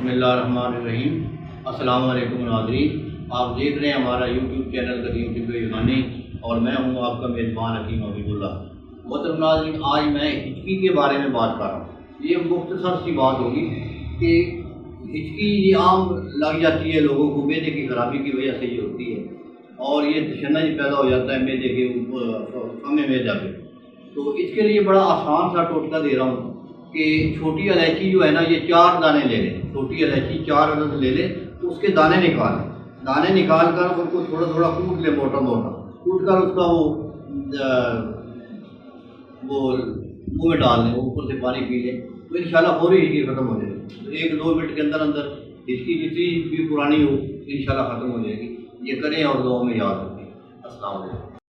बिस्मिल्लाहिर्रहमानिर्रहीम। अस्सलाम वालेकुम नाज़रीन, आप देख रहे हैं हमारा यूट्यूब चैनल कदीम तिब्बे यूनानी और मैं हूँ आपका मेज़बान हकीम हबीबुल्लाह। मोहतरम नाज़रीन, आज मैं हिचकी के बारे में बात कर रहा हूँ। ये मुख्तसर सी बात होगी कि हिचकी ये आम लग जाती है लोगों को, मैदे की खराबी की वजह से ये होती है और ये तशन्नुज पैदा हो जाता है मैदे के ऊपर, हमें मैदा पे। तो इसके लिए बड़ा आसान सा टोटका दे रहा हूँ कि छोटी इलायची जो है ना, ये 4 दाने ले लें। छोटी इलायची 4 अदद ले लें, तो उसके दाने निकाल कर उनको थोड़ा थोड़ा कूट ले, मोटा मोटा कूट कर उसका वो मुँह में डाल लें, ऊपर से पानी पी लें, तो इंशाल्लाह फौरी हिचकी ख़त्म हो जाएगी। तो 1-2 मिनट के अंदर अंदर हिचकी जितनी भी पुरानी हो इंशाल्लाह ख़त्म हो जाएगी। ये करें और दुआ में याद रखें। अस्सलाम वालेकुम।